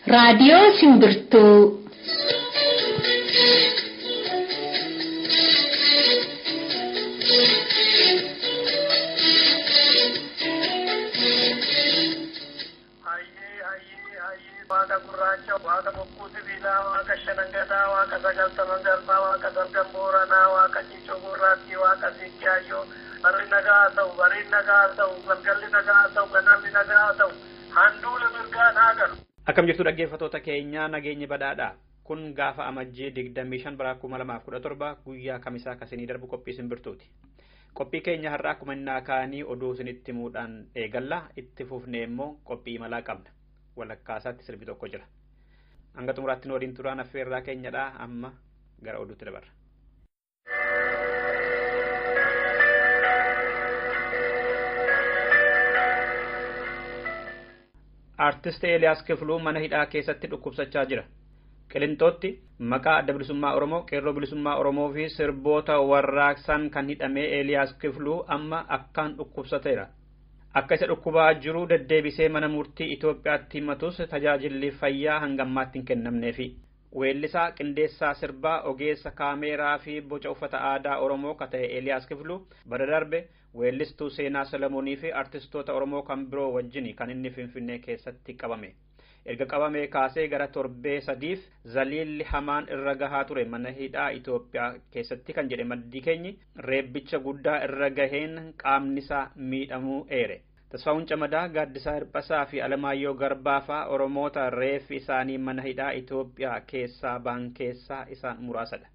Radio Simbirtuu. Waaqa gurraacha, waaqa bokkuu sibiilaa, waaqa shanangataa, waaqa sagaltaman garbaa, waaqa dargan booranaa, waaqa ciicoo gurraattii, waaqa sikkaayyoo, barri nagaa ta'u, bariin nagaa ta'u, galgalli nagaa ta'u, ganamni nagaa ta'u, handuula mirgaa naa galu. Akkam jirtu dhaggeeffattoota keenyaa nageenyi badhaadha. Kun gaafa amajjii 25 bara 2017 guyyaa kamisaa kasinii darbu qophii Simbirtuuti. Qophii keenya har'aa akkuma innaa kaanii oduu isinitti himuudhaan eegalla. Itti fufnee immoo qophii imalaa qabna. Walakkaasaatti sirbi tokko jira. Hanga xumuraatti nu waliin turaan affeerraa keenyadha. Amma gara oduutti dabarra. Artist Eliyaas Kifluu mana hidhaa keessatti dhukkubsachaa jira. Qilintootti maqaa adda bilisummaa Oromoo, qeerroo bilisummaa Oromoo fi sirboota warraaqsan kan hidhame Eliyaas Kifluu amma akkaan dhukkubsateera. Akka isa dhukkubaa jiru deddeebisee mana murtii Itoophiyaatti himatus tajaajilli fayyaa hangammaatti hin kennamneefi. Weellisaa qindeessaa sirbaa ogeessa kaameeraa fi boca uffata aadaa Oromoo ka ta'e Eliyaas Kifluu bara darbe weellistuu Seenaa Solomoonii fi artistoota Oromoo kan biroo wajjin kan inni Finfinnee keessatti qabame. Erga qabamee kaasee gara torbee sadiif zaliilli hamaan irra gahaa ture mana hidhaa Itoophiyaa keessatti kan jedhe maddii keenyi reebbicha guddaa irra gaheen qaamnisaa miidhamuu eere. Tasfaa'uun Camadaa, Gaaddisaa Hirphasaa fi Alamaayyoo Garbaafaa Oromoota reeffi isaanii mana hidhaa Itoophiyaa keessaa ba'an keessaa isaan muraasadha.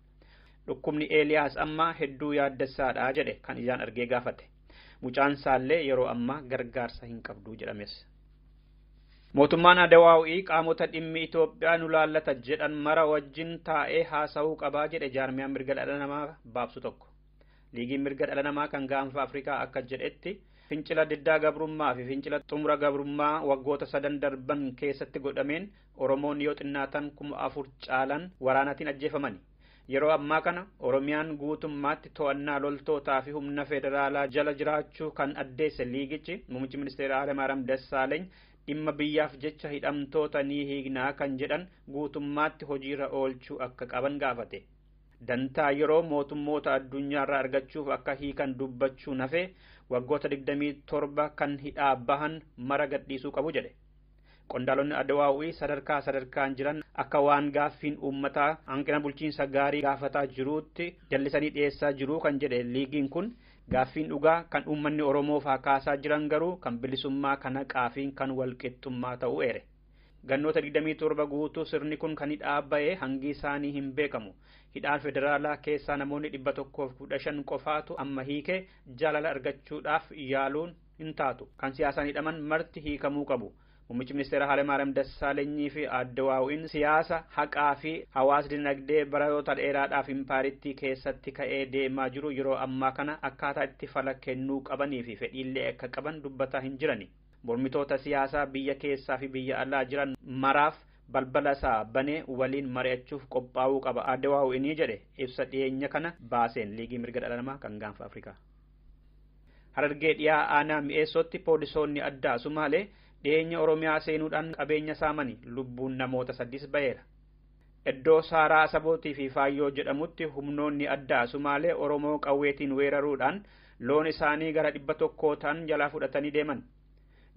Dhukkubni Eliyaas amma hedduu yaaddessaadha jedhe kan ijaan argee gaafate. Mucaan isaallee yeroo ammaa gargaarsa hin qabdu jedhames. Mootummaan Adawaawii qaamota dhimmi Itoophiyaa nu laallata jedhan mara wajjin taa'ee haasa'uu qabaa jedhe jaarmiyaan mirga dhala namaa baabsu tokko. Liigiin mirga dhala namaa kan gaanfa Afrikaa akka jedhetti fincila diddaa gabrummaa fi fincila xumura gabrummaa waggoota 3 darban keessatti godhameen Oromoon yoo xinnaatan 4,000 caalan waraanatiin ajjeefamani. Yeroo ammaa kana Oromiyaan guutummaatti to'annaa loltootaa fi humna federaalaa jala jiraachuu kan addeesse liigichi muummichi ministeera Hayilamaariyaam Dassaaleeny dhimma biyyaaf jecha hidhamtoota ni hiiknaa kan jedhan guutummaatti hojiirra oolchuu akka qaban gaafate. Dantaa yeroo mootummoota addunyaarraa argachuuf akka hiikan dubbachuu nafe waggoota 27 kan hidhaa bahan mara gadhiisuu qabu jedhe. Qondaalonni Adawaawii sadarkaan jiran akka waan gaaffiin uummataa hanqina bulchiinsa gaarii gaafataa jiruutti jallisanii dhiyeessaa jiru kan jedhe liigiin kun gaaffiin dhugaa kan uummanni Oromoof kaasaa jiran garuu kan bilisummaa kan haqaa fi kan walqixxummaa ta'uu eere. Gannoota 27 guutuu sirni kun kan hidhaa ba'ee hangi isaanii hin beekamu. Hidhaan federaalaa keessaa namoonni 115 qofaatu amma hiikee jaalala argachuudhaaf yaaluun hin taatu. Kan siyaasaan hidhaman marti hiikamuu qabu. Muummichi ministeera Hayilamaariyaam Dassaaleenyii fi Adawaawiin siyaasa haqaa fi hawaasa dinagdee baroota dheeraadhaaf impaaritti keessatti ka'ee deemaa jiru yeroo ammaa kana akkaataa itti fala kennuu qabanii fi fedhiillee akka qaban dubbataa hin jirani. Mormitoota siyaasaa biyya keessaa fi biyya alaa jiran maraaf balbala isaa banee waliin mari'achuuf qophaa'uu qaba Adawaawiin jedhe ibsa dhiyeenya kana baaseen liigii mirga dhala namaa kan gaanfa Afrikaa. Harargee dhiyaa aanaa mi'eessootti poolisoonni addaa Sumaalee dhiyeenya Oromiyaa seenuudhaan qabeenya saamanii lubbuun namoota 8 ba'eera. Iddoo Saaraa Sabootii fi Faayyoo jedhamutti humnoonni addaa Sumaalee Oromoo qawweetiin weeraruudhaan loon isaanii gara 100 ta'an jalaa fudhatanii deeman.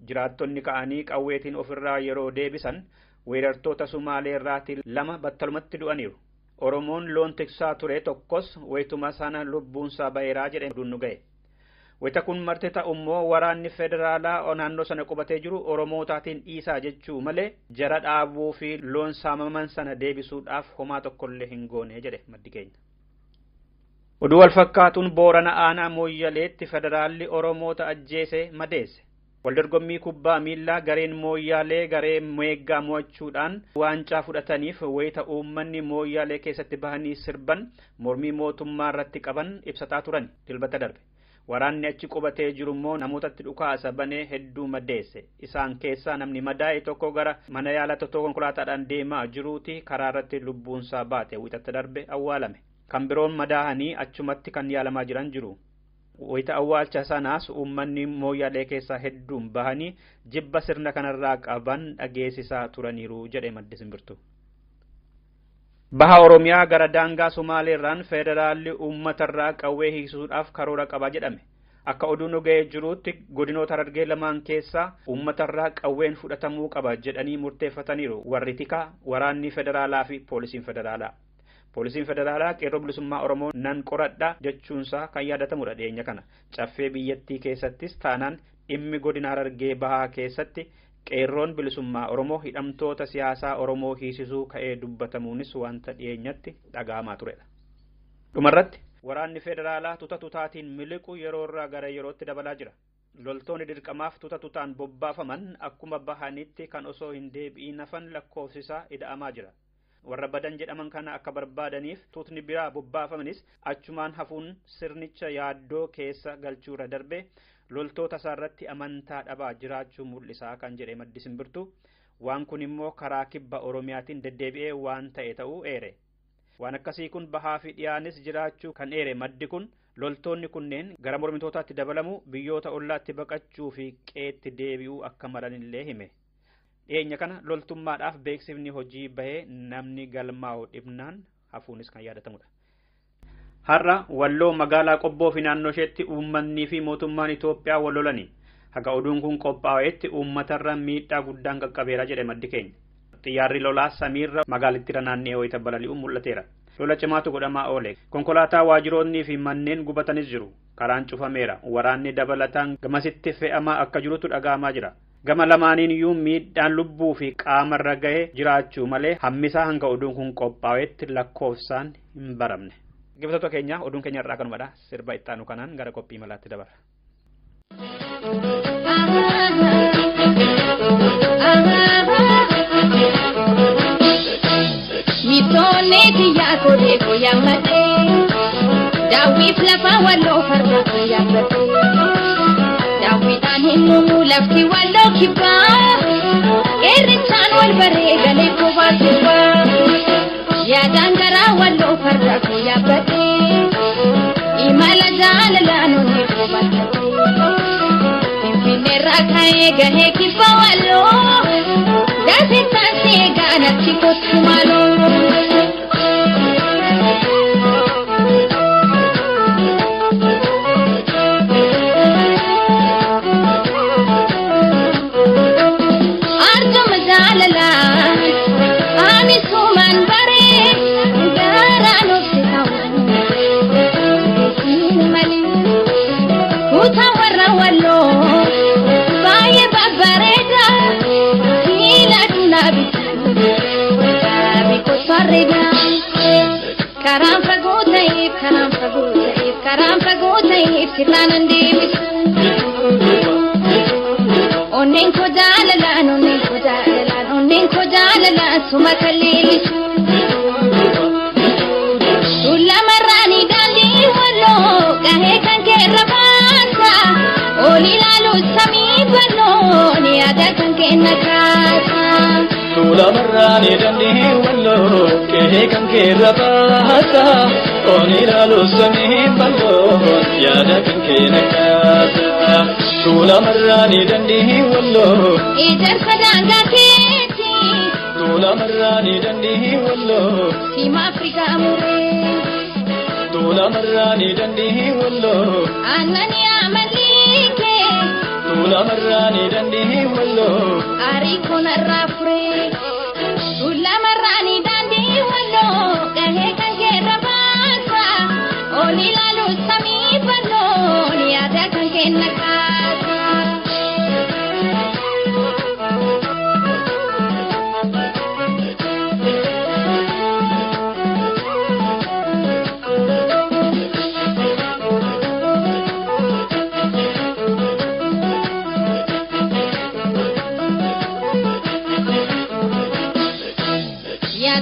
Jiraattonni ka'anii qawweetiin ofirraa yeroo deebisan weerartoota Sumaalee irraatii 2 battalumatti du'aniiru. Oromoon loon tiksaa ture tokkos wayituma sana lubbuunsaa ba'eeraa jedhee nu ga'e. Wayita kun marti ta'ummoo waraanni federaalaa naannoo sana qubatee jiru Oromootaatiin dhiisaa jechuu malee jara dhaabuu fi loon saamaman sana deebisuudhaaf homaa tokkollee hin goone jedhe maddi keenya. Oduu wal fakkaatuun Boorana aanaa Mooyyaleetti federaalli Oromoota ajjeese madeesse. Waldorgommii kubbaa miilaa gareen Mooyyalee garee Meeggaa mo'achuudhaan waancaa fudhataniif wayita uummanni Mooyyalee keessatti bahanii sirban mormii mootummaa irratti qaban ibsataa turan dilbata darbe. Waraanni achi qubatee jiru immoo namootatti dhukaasa banee hedduu madeesse. Isaan keessaa namni madaa'e tokko gara mana yaalaa tokko konkolaataadhaan deemaa jiruuti karaa irratti lubbuunsaa baate wixatti darbe awwaalame. kan biroon madaahanii achumatti kan yaalamaa jiran jiru. Wayita awwaalcha sanaas uummanni Mooyyalee keessaa hedduun bahanii jibba sirna kanarraa qaban dhageessisaa turaniiru jedhe maddi Simbirtuu. Baha Oromiyaa gara daangaa Somaaleerraan federaalli uummatarraa qawwee hiisuudhaaf karoora qaba jedhame. Akka oduun ga'ee jirutti godinoota Harargee lamaan keessaa uummatarraa qawween fudhatamuu qaba jedhanii murteeffataniiru warri tikaa, waraanni federaalaa fi poolisiin federaalaa. Poolisiin federaalaa qeerroo bilisummaa Oromoo nan qoradha jechuunsaa kan yaadatamudha dhiyeenya kana. Caffee biyyattii keessattis taanaan dhimmi godina Harargee bahaa keessatti qeerroon bilisummaa Oromoo hidhamtoota siyaasaa Oromoo hiisisuu ka'ee dubbatamuunis wanta dhiyeenyatti dhaga'amaa turedha. Dhumarratti waraanni federaalaa tuta tutaatiin miliqu yeroorraa gara yerootti dabalaa jira. Loltoonni dirqamaaf tuta tutaan bobbaafaman akkuma bahanitti kan osoo hin deebi'in hafan lakkoofsisaa ida'amaa jira. Warra badan jedhaman kana akka barbaadaniif tutni biraa bobbaafamanis achumaan hafuun sirnicha yaaddoo keessa galchuurra darbee loltoota isaarratti amantaa dhabaa jiraachuu mul'isaa kan jedhe maddi Simbirtuu. Waan kun immoo karaa kibba Oromiyaatiin deddeebi'ee waan ta'e ta'uu eere. Waan akkasii kun bahaa fi dhiyaanis jiraachuu kan eere maddi kun loltoonni kunneen gara mormitootaatti dabalamu biyyoota ollaatti baqachuu fi qeetti deebi'uu akka malanillee hime. Dhiyeenya kana loltummaadhaaf beeksifni hojii bahee namni galmaa'u dhibnaan hafuunis kan yaadatamudha. Har'a Walloo magaalaa Qobboo fi naannoo isheetti uummanni fi mootummaan Itoophiyaa wal lolanii. Haga oduun kun qophaa'etti uummatarra miidhaa guddaan qaqqabeera jedhe maddi keenya. Xiyyaarri lolaa samiirra magaalittiirra naanna'ee wayita balali'uun mul'ateera. Lola cimaatu godhamaa oole. Konkolaataa waajiroonnii fi manneen gubatanis jiru. Karaan cufameera. Waraanni dabalataan gamasitti fe'amaa akka jirutu dhaga'amaa jira. Gama lamaaniin iyyuu miidhaan lubbuu fi qaamarra ga'ee jiraachuu malee hammisaa hanga oduun kun qophaa'etti lakkoofsaan hin baramne. Dhaggeeffattoota keenya oduun keenya irraa kanumadha. Sirba ittaanu kanaan gara qophii malaatti dabarra. Mitone tiya kode koyamate Dawi flafa wallo farda koyamate Dawi taninu lafti wallo kiba Eritan wal bare gale ko basuba Ya dangara wallo farda koyamate Imala jalalanu ni ko basuba Infinera kae gahe kiba wallo Dasitan segana chiko tumalo Karam fagootay sirraanan deebisu onneen koo jaalalaan onneen koo jaalalaan suma kalleellisu Tullamarraanii daandii walloo gahee kan keerra baasa oli ilaalu samii bal'oo ni yaada kan kenna kaasa Tullamarraanii daandii walloo gahee kan keerra baasa Onira lo sami ballo yada kan kena kasa Tula marrani dandi wallo Ijar sadanga keti Tula marrani dandi wallo Sima Afrika amure Tula marrani dandi wallo Anani amalike Tula marrani dandi wallo Ari kona rafre Tula marrani dandi wallo Gahe kan kera Oni lalu sami ballo ni ada kan kena kasa Ya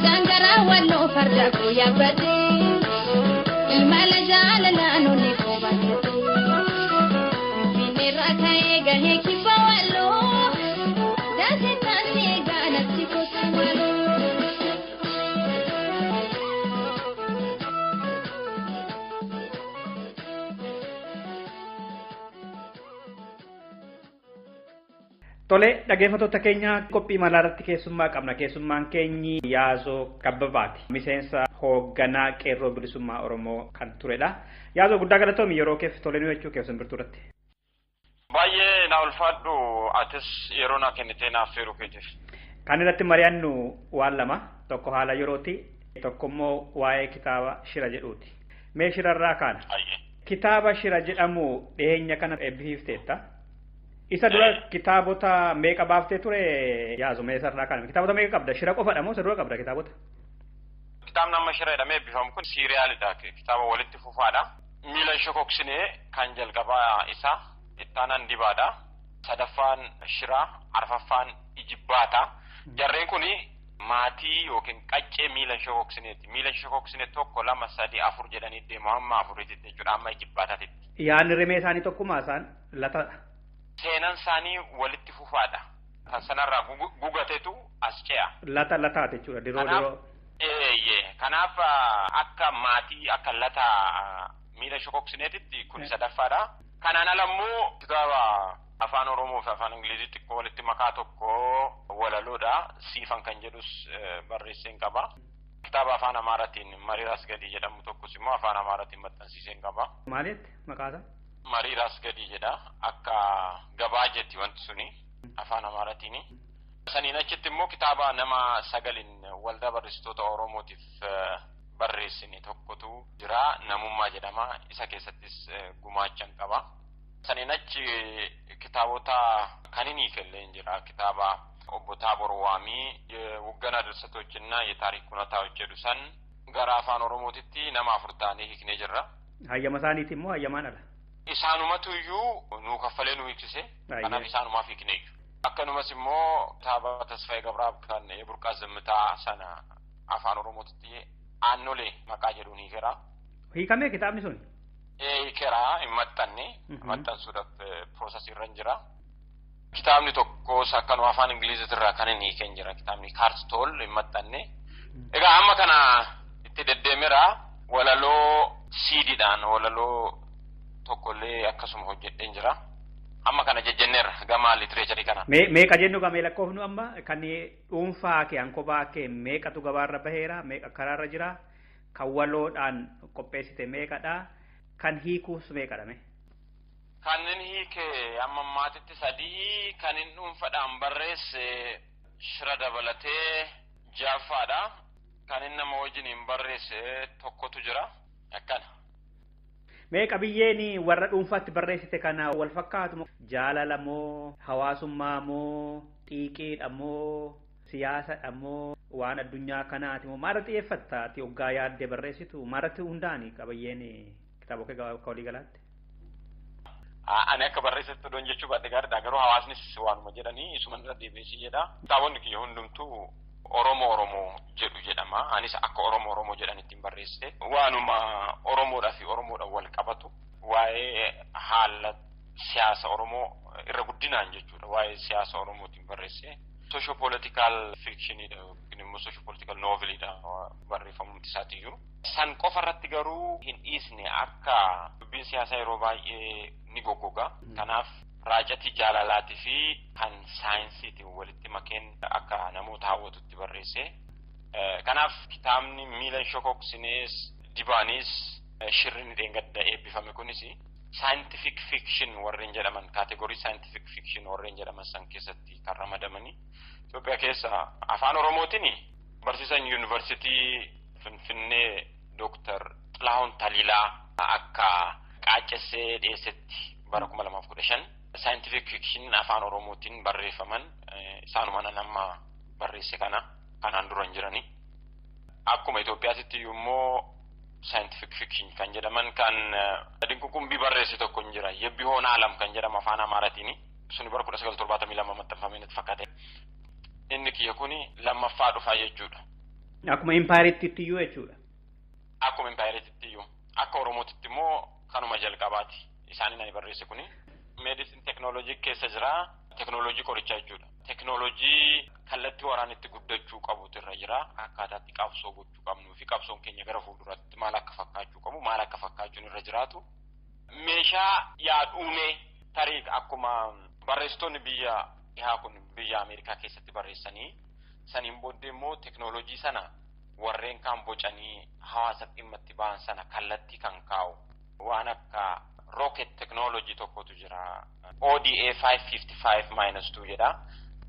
Tole dhaggeeffattoota keenya qophii malaarratti keessummaa qabna. Keessummaan keenyi Yaazoo Kabbabaati. Miseensa hoogganaa qeerroo bilisummaa Oromoo kan turedha. Yaazoo guddaa galatoomi yeroo keef tole nu jechuu keessa birtuuratti. Baay'ee na ulfaadhu atis yeroo na kennitee naaf feeruu keetiif. Kan irratti mari'annu waan lama. Tokko haala yerooti. Tokko immoo waa'ee kitaaba Shira jedhuuti. Mee Shirarraa kaana? Kitaaba Shira jedhamu dhiyeenya kana eebbifteetta. Isa dura kitaabota meeqa baaftee ture Yaazoo mee isarraa kaana? Kitaabota meeqa qabda? Shira qofadha moo isa dura qabda kitaabota? Kitaabni amma Shira jedhamee eebbifamu kun siiriyaalidha. Kitaaba walitti fufaadha. Miila shokoksinee kan jalqabaa isaa ittaanaan dibaadha. Sadaffaan Shira, arfaffaan Ijibbaata. Jarreen kuni maatii yookiin qaccee miila shokoksineeti. Miila shokoksine tokko lama sadii afur jedhanii deemu hamma afuritti jechuudha amma Ijibbaataatitti. Yaanni rimee isaanii tokkuma isaan latadha. Seenan isaanii walitti fufaadha. Kan sanarraa gugatetu as ce'a. Lataa jechuudha diroo. Kanaaf akka maatii akka lataa miila shokoksineetitti kun sadaffaadha. Kanaan alammoo kitaaba afaan Oromoo fi afaan Ingiliziitti walitti makaa tokko walaloodha. Siifan kan jedhus barreesseen qaba. Kitaaba afaan Amaaraatiin Mariiraas Gadii jedhamu tokkos immoo afaan Amaaraatiin maxxansiiseen qaba. Maalitti maqaasa? Mariiraas Gadii jedha. Akka gabaa jetti wanti suni afaan Amaaraatiin. Saniin achitti immoo kitaaba nama 9 waldaa barreessitoota Oromootiif barreessine tokkotu jira. Namummaa jedhama. Isa keessattis gumaachan qaba. Saniin achi kitaabota kaninii kelleen jira. Kitaaba obbo Taabor Waamii Wuggana Dirsatoችና የታሪክ ኩነታዎች jedhu san gara afaan Oromootitti nama 4 ta'anii hiiknee jirra. Hayyama isaaniiti immoo hayyamaan ala. Isaanumatu iyyuu nu kaffalee nu hiiksise. Kanaaf isaanumaaf hiiknee. Akkanumas immoo kitaaba Tasfaayee Gabraab kan Burqaa Zimmitaa sana afaan Oromootitti aannolee maqaa jedhuun hiikera. Hiikamee kitaabni sun? Hiikera hin maxxanne. Maxxansuudhaaf piroosesii irra jira. Kitaabni tokkos akkanuma afaan Ingiliziitirraa kan inni hiikeen jira. Kitaabni Kaarstool hin maxxanne. Egaa amma kana itti deddeemera walaloo siidiidhaan walaloo tokkollee akkasuma hojjedheen jira. Amma kana jejjenneerra gama litireecharii kana. Meeqa jennu gamee lakkoofnu amma kan dhuunfaa kee hankobaa kee meeqatu gabaarra baheera meeqa karaarra jira kan waloodhaan qopheessite meeqadha kan hiikuus meeqadhame. Kan hiike amma maatitti 3 kan dhuunfaadhaan barreesse Shira dabalatee 6ffaadha. Kan nama wajjin barreesse tokkotu jira akkana. Meeqa biyyeen warra dhuunfaatti barreessite kana wal fakkaatu jaalala moo hawaasummaa moo xiiqiidha moo siyaasadha moo waan addunyaa kanaati moo maalirratti xiyyeeffatta ati hoggaa yaaddee barreessitu maalirratti hundaani qabiyyeen kitaaba kee akka walii galaatti. Ani akka barreessitu doon jechuu baadhe gaariidha garuu hawaasnis waanuma jedhanii isuma irra deebi'ee jedha. Kitaabonni kiyya hundumtuu Oromoo jedhu jedhama. Anis akka Oromoo jedhan ittiin barreesse. Waanuma Oromoodhaa fi Oromoodhaan wal qabatu. Waa'ee haala siyaasa Oromoo irra guddinaan jechuudha. Waa'ee siyaasa Oromootiin barreesse. Socio-political fictionidha yookiin immoo socio-political novelidha barreeffamumti isaatiiyyuu. San qofa irratti garuu hin dhiisne akka dubbiin siyaasaa yeroo baay'ee ni goggoga. Kanaaf raacatii jaalalaatii fi kan saayinsiitiin walitti makeen akka namoota hawwatutti barreesse. Kanaaf kitaabni miila shokoksinees dibaanis shirri dheengadda eebbifame kunis scientific fiction warreen jedhaman kaategorii scientific fiction warreen jedhaman san keessatti kan ramadamanii. Itoophiyaa keessa afaan Oromootiin barsiisan yuunivarsiitii Finfinnee Dr. Xilaahun Taliilaa akka qaacessee dhiyeessetti bara 2015 scientific fiction afaan Oromootiin barreeffaman isaanuma nama barreesse kanaan duran jiranii. Akkuma Itoophiyaatti immoo scientific fiction kan jedhaman kan dinkukumbii barreesse tokko jira. Yebbi hoon alam kan jedhamu afaan Amaaraatiin suni bara 1972 maxxanfamee natti fakkaate. Inni kiyya kuni lammaffaa dhufaa jechuudha. Akkuma Impaayiriitti iyyuu jechuudha. Akkuma Impaayiriitti iyyuu. Akka Oromootitti immoo kanuma jalqabaati. Isaan inni barreesse kuni medicine technology keessa jira. Teknoolojii qorichaa jechuudha. Teknoolojii kallattii waraanitti guddachuu qabutu irra jira. Akkaataatti qabsoo gochuu qabnuu fi qabsoon keenya gara fuulduraatti maal akka fakkaachuu qabu, maal akka fakkaachuun irra jiraatu. Meeshaa yaaduunee tarii akkuma barreessitoonni biyya dhihaa kun biyya Ameerikaa keessatti barreessanii saniin booddee immoo teknoolojii sana warreen kaan bocanii hawaasa dhimma itti ba'an sana kallattii kan kaa'u waan akka rocket technology tokkotu jira. ODA 555-2 jedha.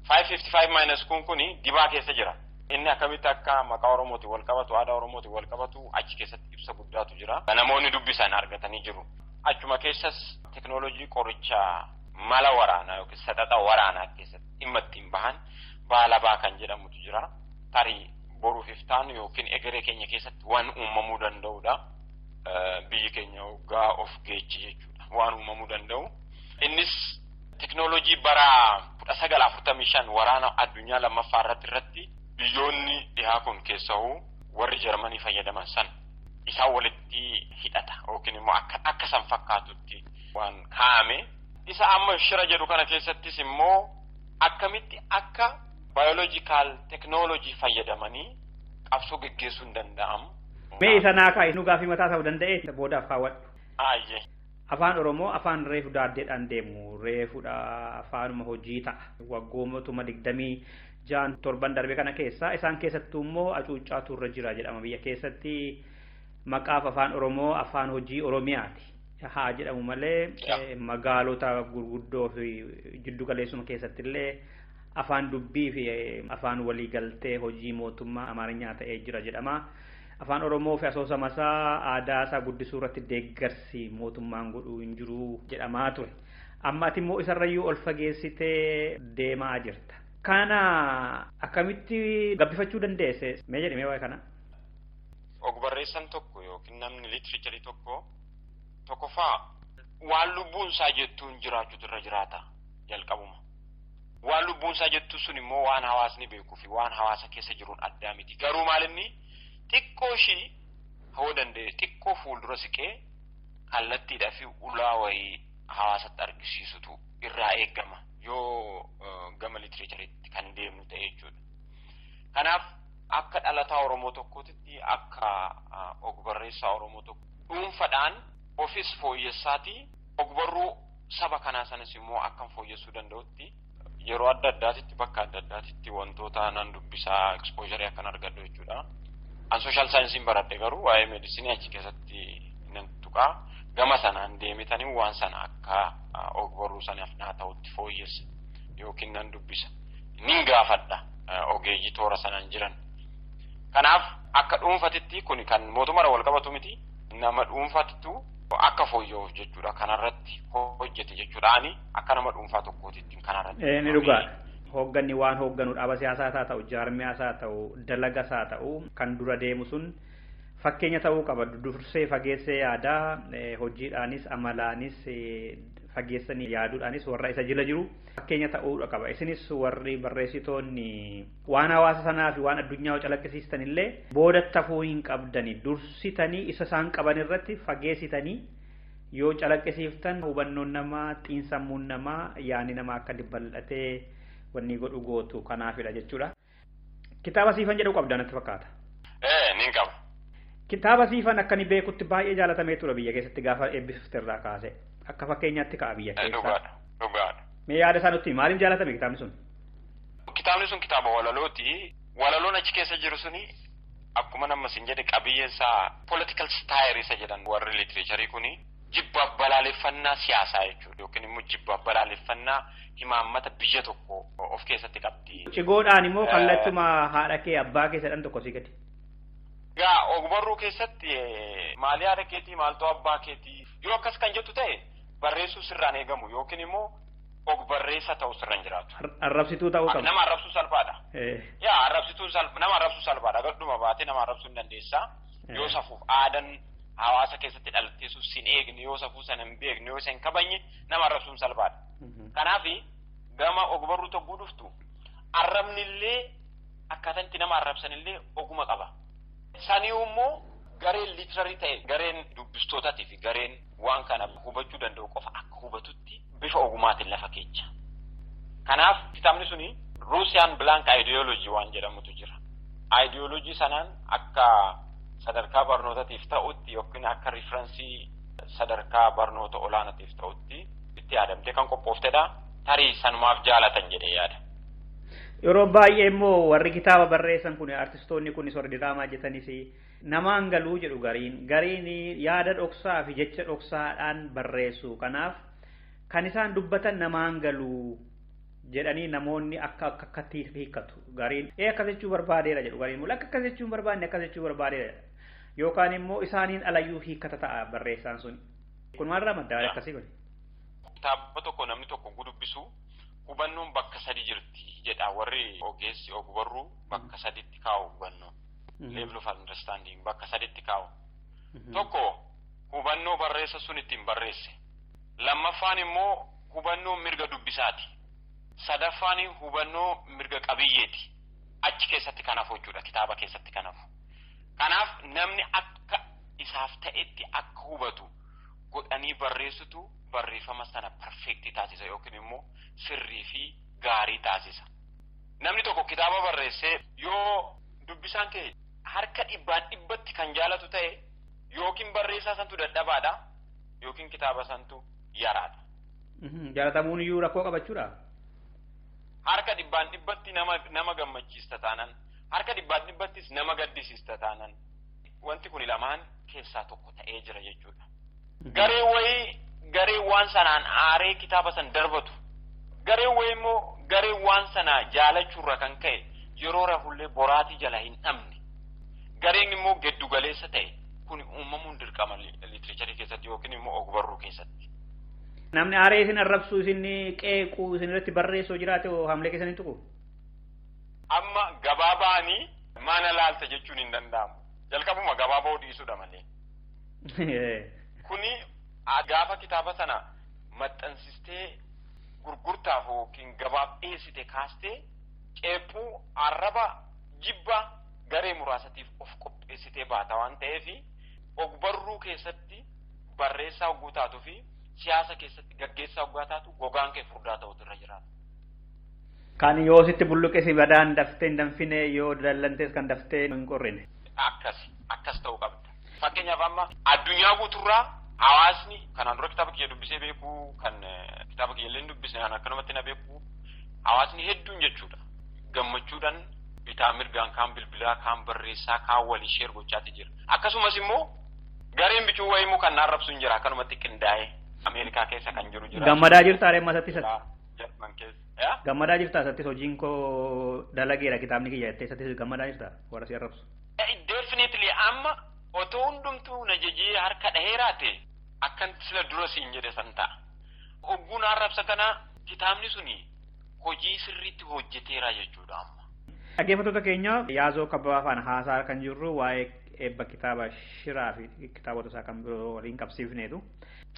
555- kuni dibaa keessa jira. Inni akkamitti akka maqaa Oromooti wal qabatu, aadaa Oromooti wal qabatu achi keessatti ibsa guddaatu jira. Namoonni dubbisan argatanii jiru. Achuma keessas teknoolojii qoricha mala waraanaa yookiin saxaxa waraanaa keessatti dhimma ittiin bahan baalabaa kan jedhamutu jira. Tarii boruuf iftaan yookiin egeree keenya keessatti waan uumamuu danda'udha. Biyyi keenya waggaa of geechi jechuudha. Waan uumamuu danda'u. Innis teknoolojii bara 1945 waraana addunyaa lammaffaa irratti biyyoonni dhihaa kun keessahuu warri Jarmanii fayyadaman san isaan walitti hidhata yookiin immoo akka san fakkaatutti waan kaa'ame. Isa amma shira jedhu kana keessattis immoo akkamitti akka biological technology fayyadamanii qabsoo geggeessuun danda'amu. Mee isa naa kaa'e nu gaafii mataa ta'uu danda'e boodaaf kaawwadhu. Aayye. Afaan Oromoo afaan reefu daaddeedhaan deemu reefudha afaanuma hojii ta'a. Waggootuma 26 darbe kana keessa isaan keessattuu immoo acuuccaatu irra jira jedhama biyya keessatti maqaaf afaan Oromoo afaan hojii Oromiyaati. Haa jedhamu malee magaalota gurguddoo fi jiddu galeessuma keessatti illee afaan dubbii fi afaan waliigaltee hojii mootummaa Amaarinyaa ta'ee jira jedhama. Afaan Oromoo fi asoosama isaa aadaa isaa guddisuu irratti deeggarsi mootummaan godhu hin jiru jedhamaa ture. Amma ati immoo isarrayyuu ol fageessitee deemaa jirta. Kana akkamitti gabbifachuu dandeesse? Mee jedhame waa'ee kana? Ogbarreessan tokko yookiin namni literature tokkoffaa waan lubbuun isaa jettuun jiraachuutu irra jiraata jalqabuma. Waan lubbuun isaa jettu sun immoo waan hawaasni beekuu fi waan hawaasa keessa jiruun addaa miti. Garuu maalinni xiqqoo ishii hoo danda'e xiqqoo fuuldura siqee kallattiidhaa fi ulaa wayii hawaasatti argisiisutu irraa eegama yoo gama literaatureetti kan deemnu ta'e jechuudha. Kanaaf akka dhalataa Oromoo tokkootti akka ogbarreessaa Oromoo tokko dhuunfaadhaan ofis fooyyessaatii ogbarruu saba kanaa sanas immoo akkam fooyyessuu danda'utti yeroo adda addaatitti bakka adda addaatitti wantoota nan dubbisaa exposure akkan argadhu jechuudha. An social science baradhe garuu waa'ee medicine achi keessatti nan tuqaa gama sanaan deemitanii waan sana akka ogbarruu sanaaf naa ta'utti fooyyessa yookiin nan dubbisa. Nin gaafadha ogeeyyii toora sanaan jiran. Kanaaf akka dhuunfatitti kun kan mootummaadhaan wal qabatu miti nama dhuunfattu akka fooyya'uuf jechuudha kanarratti hojjete jechuudha. Ani akka nama dhuunfaa tokkootitti kanarratti. Ni dhugaadha. Hoogganni waan hoogganu dhaaba siyaasaa haa ta'u jaarmiyaas haa ta'u dalagas haa ta'u kan dura deemu sun fakkeenya ta'uu qaba. Dursee fageessee yaadaa hojiidhaanis amalaanis fageessanii yaaduudhaanis warra isa jala jiru fakkeenya ta'uu qaba. Isinis warri barreessitoonni waan hawaasa sanaa fi waan addunyaa calaqqisiistan illee boodatti hafuu hin qabdani. Dursitanii isa isaan qaban irratti fageessitanii yoo calaqqisiiftan hubannoon namaa xiinsammuun namaa yaani namaa akka bal'atee wanni godhu gootu kanaafidha jechuudha. Kitaaba siifan jedhu qabda natti fakkaata. Nin qaba. Kitaaba siifan akka ni beekutti baay'ee jaalatamee ture biyya keessatti gaafa eebbifte irraa kaase. Akka fakkeenyaatti ka'a biyya keessa. Dhugaadha. Mee yaada isaa nutti maaliif jaalatame kitaabni sun? Kitaabni sun kitaaba walalooti. Walaloon achi keessa jiru suni akkuma nama sin jedhe qabiyyeensaa political satire isa jedhan warri literature kuni jibbaaf balaaleffannaa siyaasaa jechuudha yookiin immoo jibbaaf balaaleffannaa himaammata biyya tokko of keessatti qabdi. Cigoodhaan immoo kallattuma haadha kee abbaa kee jedhan tokko si gadi. Gaa ogbarruu keessatti maali haadha keetii maaltu abbaa keetii yoo akkas kan jettu ta'e barreessuu sirraan eegamu yookiin immoo ogbarreessa ta'uu sirraan jiraatu. Arrabsituu ta'uu qaba. Nama arrabsuu salphaadha. Nama arrabsuu salphaadha gadhuma baatee nama arrabsuu hin dandeessaa. Yoo safuuf aadan hawaasa keessatti dhalatteessuuf sin eegne yoo safuu sana hin beekne yoo sin kabanye nama arrabsuun salphaadha. Kanaafi gama ogbarruu tokkoo dhuftu arrabnillee akkaataa itti nama arrabsanillee oguma qaba. Sanii immoo gareen literarii ta'e gareen dubbistootatii fi gareen waan kana hubachuu danda'u qofa akka hubatutti bifa ogumaatiin lafa keessa. Kanaaf kitaabni suni Russian Blank Ideology waan jedhamutu jira. Ideology sanaan akka sadarkaa barnootaatiif ta'utti yookiin akka referensii sadarkaa barnoota olaanaatiif ta'utti itti yaadamtee kan qophooftedha. tarii sanumaaf jaalatan jedhee yaada. Yeroo baay'ee immoo warri kitaaba barreessan kun artistoonni kun warri diraamaa hojjetanis namaan galuu jedhu gariin yaada dhoksaa fi jecha dhoksaadhaan barreessu. Kanaaf kan isaan dubbatan namaan galuu jedhanii namoonni akkatti hiikkatu. Gariin akkas jechuu barbaadeera jedhu gariin immoo akkas jechuu barbaanne akkas jechuu barbaadeera. Yookaan immoo isaaniin alayyuu hiikkata ta'a barreessaan sun. Kun maalirraa madda akkasii kun? Kitaaba tokko namni tokko gudubbisu hubannoon bakka sadi jirti jedha warri ogeessi ogbarruu bakka saditti kaa'u hubannoo. Level of understanding bakka saditti kaa'u. Tokko hubannoo barreessa sun ittiin barreesse. Lammaffaan immoo hubannoo mirga dubbisaati. Sadaffaan hubannoo mirga qabiyyeeti. Achi keessatti kanaaf jechuudha kitaaba keessatti kanaaf. Kanaaf namni akka isaaf ta'etti akka hubatu godhanii barreessitu barreeffama sana perfeektii taasisa yookiin immoo sirrii fi gaarii taasisa. Namni tokko kitaaba barreessee yoo dubbisaan kee harka dhibbatti kan jaalatu ta'e yookiin barreessaa santu dadhabaadha yookiin kitaaba santu yaraadha. Jaalatamuun iyyuu rakkoo qabachuudha. Harka dhibbatti nama gammachiista taanan harka dhibbattis nama gaddisiista taanan wanti kun lamaan keessaa tokko ta'ee jira jechuudha. Garee waan sanaan aaree kitaaba san darbatu. Garee wayii immoo garee waan sana jaalachuurra kan ka'e yeroo rafullee boraatii jala hin dhabne. Gareen immoo giddu galeessa ta'e kun uumamuun dirqama literacharii keessatti yookiin immoo ogbarruu keessatti. Namni aaree isin arrabsuu isin qeequu isin irratti barreessoo jiraate hamlee keessanii tuqu? Amma gabaabaanii mana laalta jechuun hin danda'amu. Jalqabuma gabaabaa dhiisuudha malee. Kuni gaafa kitaaba sana maxxansistee gurgurtaaf yookiin gabaaf dhiyeessite kaastee qeephuu arraba jibba garee muraasatiif of qopheessitee baata waan ta'eef ogbarruu keessatti barreessaa hogguu taatuu fi siyaasa keessatti gaggeessaa hoggaa taatu gogaan kee furdaa ta'utu irra jiraata. Kan yoo sitti bulluqe si badaan daftee hin danfine yoo dallantees kan daftee hin qorrine. Akkas ta'uu qabda. Fakkeenyaaf amma addunyaa guuturraa hawaasni kanaan dura kitaaba kiyya dubbisee beeku kan kitaaba kiyya illee dubbisee kan akkanumatti na beeku hawaasni hedduun jechuudha. Gammachuudhaan bitaa mirgaan kaan bilbilaa kaan barreessaa kaan walii sheer gochaati jira. Akkasumas immoo gareen bichuu wayii immoo kan arrabsu hin jira akkanumatti qindaa'ee Ameerikaa keessa kan jiru jira. Gammadaa jirta areemma isatti isatti. Jarman keessa. Gammadaa jirta isatti hojiin koo dalageera kitaabni kiyya jettee isatti gammadaa jirta warra si arrabsu. Definitely amma otoo hundumtuu na jejee harka dhaheeraate akkan sila dura siin jedhe san ta'a. Ogguun arrabsa kana kitaabni suni hojii sirriitti hojjeteera jechuudha amma. Dhaggeeffattoota keenya yaazoo kabbabaa faana haasaa kan jirru waa'ee eebba kitaaba shiraa fi kitaabota isaa kan biroo waliin qabsiifneetu.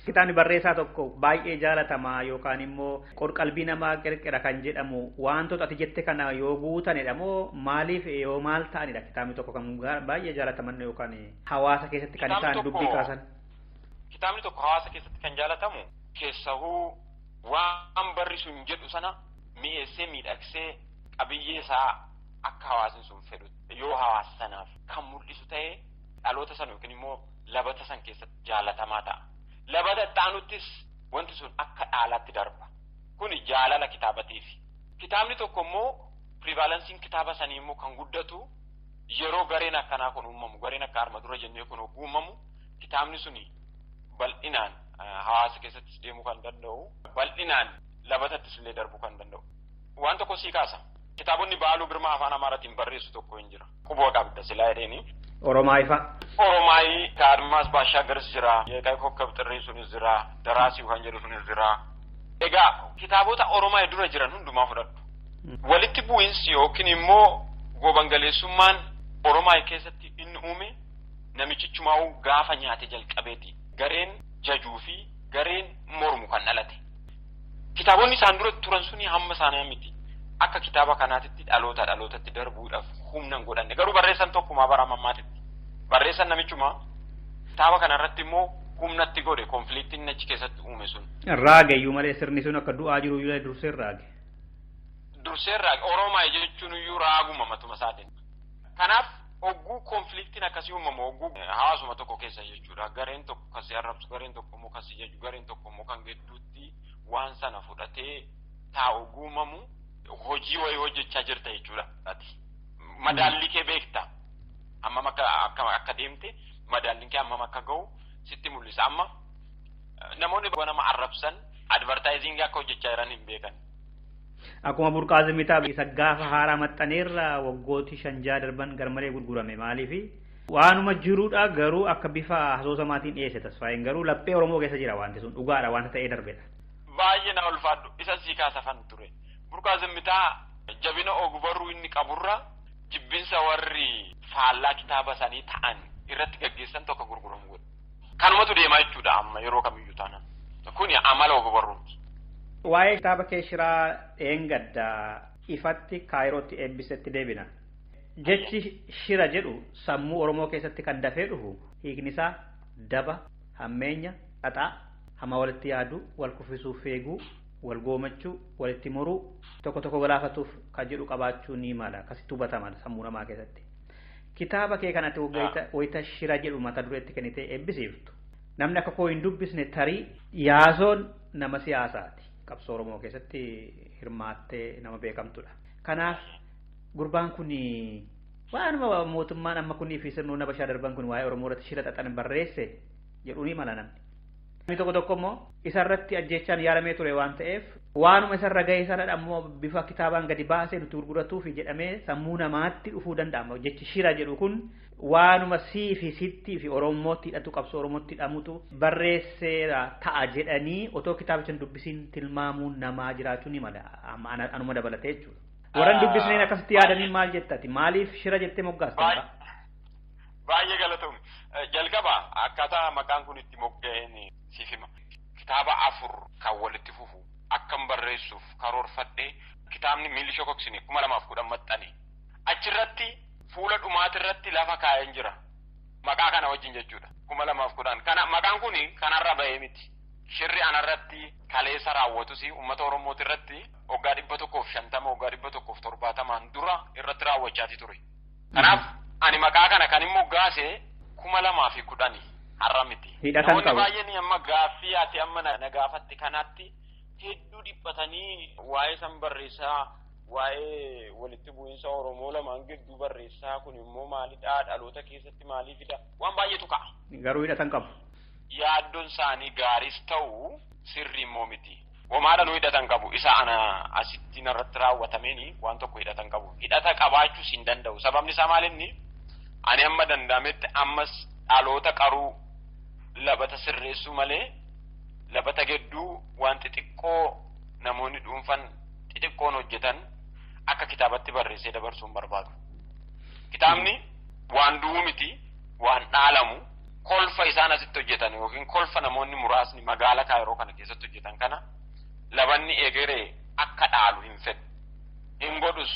Kitaabni barreessaa tokko baay'ee jaalatamaa yookaan immoo qorqalbii namaa qirqira kan jedhamu wantoota ati jette kana yoo guutanidha moo maaliif yoo maal ta'anidha kitaabni tokko kan baay'ee jaalataman yookaan hawaasa keessatti kan isaan dubbii kaasan. Kitaabni tokko hawaasa keessatti kan jaalatamu keessahuu waan barri sun jedhu sana mi'eessee miidhagsee qabiyyee isaa akka hawaasni sun fedhu yoo hawaasa sanaaf kan mul'isu ta'e dhaloota sana yookiin immoo labata san keessatti jaalatamaa ta'a. Labata taanuttis wanti sun akka dhaalaatti darba. Kuni jaalala kitaabatiif. Kitaabni tokko immoo prevalensiin kitaaba sanii immoo kan guddatu yeroo gareen akkanaa kun uumamu gareen akka arma dura jennee kun uumamu kitaabni suni bal'inaan hawaasa keessattis deemuu kan danda'u bal'inaan labatattis illee darbuu kan danda'u. Waan tokko sii kaasa. Kitaabonni Baaluu Birmaa afaan Amaaraatiin barreessu tokko hin jira. Quboo qabda silaa jedheeni. Oromaayifa. Oromaayi kaadmaas baashaagaris jira. Yeeqaa kokkab xirrii sunis jira. Daraasii kan jedhu sunis jira. Egaa kitaabota Oromaayi dura jiran hundumaa fudhadhu. Walitti bu'iinsi yookiin immoo gobangaleessummaan Oromaayi keessatti inni uume namichichumaa gaafa nyaate jalqabeeti. Gareen jajuu fi gareen mormu kan dhalate. Kitaabonni isaan dura turan suni hamma isaanii miti. Akka kitaaba kanaatitti dhalootatti darbuudhaaf humna godhanne garuu barreessan tokkumaa bara mammaatitti barreessan namichumaa kitaaba kanarratti immoo humnatti godhe konfliktiin achi keessatti uume sun. Raage iyyuu malee sirni sun akka du'aa jiru iyyuu dursee raage. Oromaayi jechuun iyyuu raaguma matuma isaatiin. Kanaaf ogguu konfliktiin akkasii uumamu ogguu hawaasuma tokko keessa jechuudha. Gareen tokko kasii arrabsu gareen tokko immoo kasii jechu gareen tokko immoo kan gidduutti waan sana fudhatee taa'u guumamu hojii wayii hojjechaa jirta jechuudha. Madaalli kee beekta. Amma akka deemte madaalli kee amma akka ga'u sitti mul'isa. Amma namoonni nama arrabsan advertising akka hojjechaa jiran hin beekan. Akkuma burqaa zimitaa isa gaafa haaraa maxxaneerra waggooti 5 darban garmalee gurgurame maaliifi waanuma jiruudha garuu akka bifa hasoosamaatiin dhiyeesse tasfaa'een garuu laphee Oromoo keessa jira wanti sun dhugaadha wanta ta'ee darbedha. Baay'ee na ulfaadhu isa sii kaasafan ture. Burqaa zimitaa jabina ogbarruu inni qaburra jibbinsa warri faallaa kitaaba sanii ta'an irratti gaggeessan tokko gurguramu godhe. Kanumatu deemaa jechuudha amma yeroo kamiyyuu taanaan. Kuni amala ogbarruuti. Waa'ee kitaaba kee shiraa eengadda ifatti kaayirootti eebbisetti deebina. Jechi shira jedhu sammuu Oromoo keessatti kan dafee dhufu hiikni isaa daba, hammeenya, xaxaa, hama walitti yaadu, wal kuffisuu feeguu, wal goomachuu, walitti muruu, tokko galaafatuuf kan jedhu qabaachuu ni mala akkasitti hubataman sammuu namaa keessatti. Kitaaba kee kanatti wayita shira jedhu mata dureetti kennitee eebbisiiftu. Namni akka koo hin dubbisne tarii yaasoon nama siyaasaati. Qabsoo Oromoo keessatti hirmaattee nama beekamtudha. Kanaaf gurbaan kun waanuma mootummaan amma kunii fi sirnoonni Habashaa darban kun waa'ee Oromoo irratti shira xaxan barreesse jedhuu ni mala namni. Namni tokko immoo isarratti ajjechaan yaalamee ture waan ta'eef waanuma isarra ga'e sanadha ammoo bifa kitaabaan gadi baasee nuti gurguratuuf jedhamee sammuu namaatti dhufuu danda'ama. Jechi shira jedhu kun waanuma sii fi sittii fi Oromootti hidhatu qabsoo Oromootti hidhamutu barreesseera ta'a jedhanii otoo kitaabicha dubbisiin tilmaamuun namaa jiraachuu ni mala anuma dabalatee jechuudha. Warran dubbisneen akkasitti yaadanii maal jettati? Maaliif shira jettee moggaasta? Baay'ee galatoom. Jalqaba akkaataa maqaan kun itti mogga'een siif hima. Kitaaba 4 kan walitti fufu akkam barreessuuf karoorfadhee kitaabni miilli shokoksine 2010 maxxane. Achirratti fuula dhumaatirratti lafa kaa'een jira. Maqaa kana wajjin jechuudha. 2010. Kana maqaan kun kanarra ba'ee miti. Shirri anarratti kaleessa raawwatus uummata Oromootirratti waggaa 150 waggaa 170 dura irratti raawwachaati ture. Kanaaf ani maqaa kana kan immoo gaase 2010 har'a miti. Namoonni baay'een amma gaaffii ati amma na gaafatti kanatti hedduu dhiphatanii waa'ee san barreessaa waa'ee walitti bu'iinsa Oromoo lamaan gidduu barreessaa kun immoo maalidha dhaloota keessatti maalii fida waan baay'eetu ka'a. Garuu hidhatan qabu. Yaaddoon isaanii gaaris ta'u sirrii immoo miti. Womaadhaan hidhatan qabu isa ana asitti narratti raawwatameen waan tokko hidhatan qabu. Hidhata qabaachuus hin danda'u. Sababni isaa maalinni ani amma danda'ametti ammas dhaloota qaruu labata sirreessuu malee labata gidduu waan xixiqqoo namoonni dhuunfan xixiqqoon hojjetan akka kitaabatti barreessee dabarsuun barbaadu. Kitaabni waan du'u miti waan dhaalamu kolfa isaan asitti hojjetan yookiin kolfa namoonni muraasni magaalaa Kaayiroo kana keessatti hojjetan kana labanni egeree akka dhaalu hin fedhu hin godhus.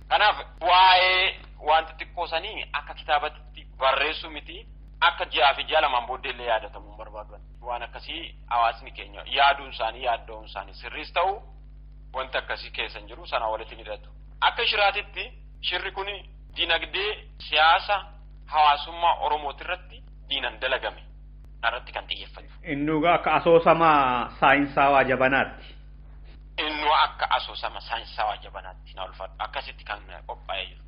Kanaaf waa'ee waan xixiqqoo sanii akka kitaabatti barreessuu miti akka ji'aa fi ji'a lamaan booddee illee yaadatamuun barbaadan. Waan akkasii hawaasni keenya yaaduun isaanii yaaddoon isaanii sirriis ta'u wanta akkasii keessa hin jiru sana walitti hidhatu. Akka shiraatitti shirri kun dinagdee siyaasa hawaasummaa Oromootirratti diinan dalagame irratti kan xiyyeeffatu. Innugaa akka asoosama saayinsaawaa jabanaatti. Innuu akka asoosama saayinsaawaa jabanaatti na ulfaatu akkasitti kan qophaa'ee jiru.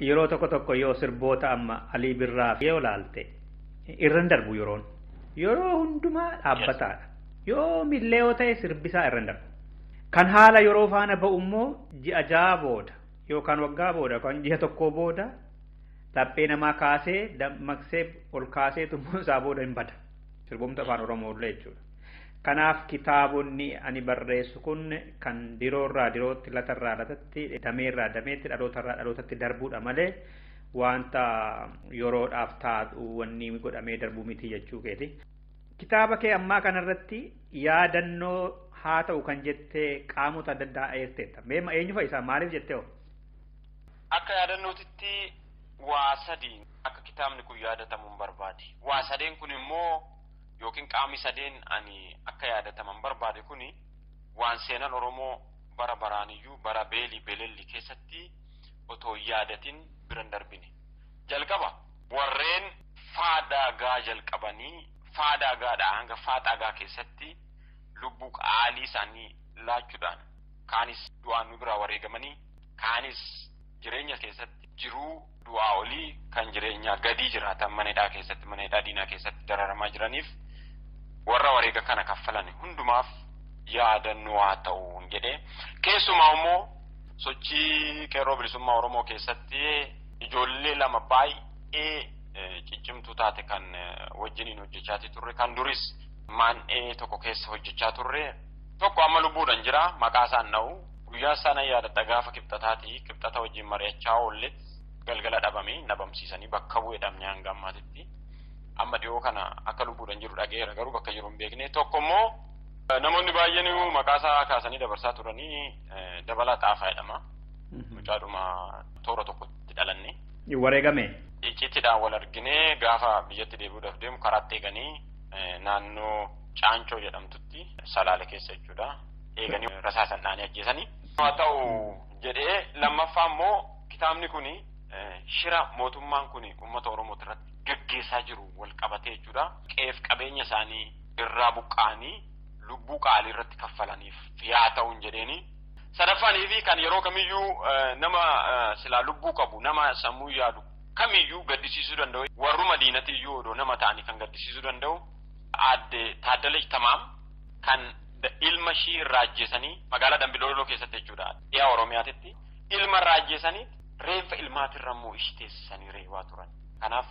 Yeroo tokko yoo sirboota amma Alii Birraa yoo laalte irran darbu yeroo hundumaa dhaabbataadha. Yoo millee yoo ta'e sirbisaa irran darbu. Kan haala yeroo faana ba'u immoo ji'a 6 booda yookaan waggaa booda kan ji'a 1 booda laphee namaa kaasee dammaqsee ol kaasee tummoo isaa booda hin bada. Sirboomta afaan Oromoo jechuudha. Kanaaf kitaabonni ani barreessu kun kan diroorraa dirootti latarraa latatti dameerraa dameetti dhalootarraa dhalootatti darbuudha malee wanta yeroodhaaf taa'u wanni godhamee darbuu miti jechuu keeti. Kitaaba kee ammaa kanarratti yaadannoo haa ta'u kan jettee qaamota adda addaa eerteetta. Mee eenyu fa'isaa maaliif jettee hoo? Akka yaadannootitti waa 3 akka kitaabni kun yaadatamuun barbaade. Waa 3 kun immoo yookiin qaamni 3 ani akka yaadataman barbaade kuni waan seenan Oromoo bara baraaniyyuu bara beelii belelli keessatti otoo yaadatin biran darbine. Jalqaba warreen faadaagaa jalqabanii faadaagaadhaa hanga faadaagaa keessatti lubbuu qaalii isaanii laachuudhaan kaanis du'aan nu biraa wareegamanii kaanis jireenya keessatti jiruu du'aa olii kan jireenya gadii jiraatan mana hidhaa keessatti mana hidhaa diinaa keessatti dararamaa jiraniif warra wareega kana kaffalan hundumaaf yaadannoo haa ta'u jedhee keessumaa immoo sochii qeerroo bilisummaa Oromoo keessatti ijoollee lama baay'ee ciccimtuu taate kan wajjiniin hojjechaa turre kan duris maan'ee tokko keessa hojjechaa turre tokko amma lubbuudhaan jira maqaa isaan na'u guyyaa sana yaadadha gaafa kibxataati kibxata wajjin mari'achaa oolleet galgala dhabamee nabamsiisanii bakka bu'eedhamne hanga ammaatitti amma dhiyoo kana akka lubbuudhaan jiru dhageera garuu bakka jiru hin beekne tokko immoo namoonni baay'een maqaa isaa kaasanii dabarsaa turanii Dabalaa Xaafaa jedhama. Mucaadhuma toora tokkotti dhalanne. Wareegame. Icciitidhaan wal arginee gaafa biyyatti deebi'uudhaaf deemu karaatti eeganii naannoo Caancoo jedhamtutti Salaale keessa jechuudha. Eeganii rasaasan dhaanii ajjeesanii. Haa ta'u jedhee lammaffaa immoo kitaabni kuni shira mootummaan kuni uummata Oromoo irratti gaggeessaa jiru wal qabatee jechuudha. Qeef qabeenya isaanii irraa buqqaanii lubbuu qaalii irratti kaffalaniif yaa ta'uun jedheeni. Sadaffanii fi kan yeroo kamiyyuu nama silaa lubbuu qabu nama sammuu yaadu kamiyyuu gaddisiisuu danda'u warruma diinatiyyuu odoo nama ta'anii kan gaddisiisuu danda'u aadde Taaddalech Tamaam kan ilma ishii irraa ajjeesanii magaalaa Dambidooloo keessatti jechuudha. Dhiyaa Oromiyaatitti ilma irraa ajjeesanii reeffa ilmaatirra immoo ishiteessanii reewaa turan. Kanaaf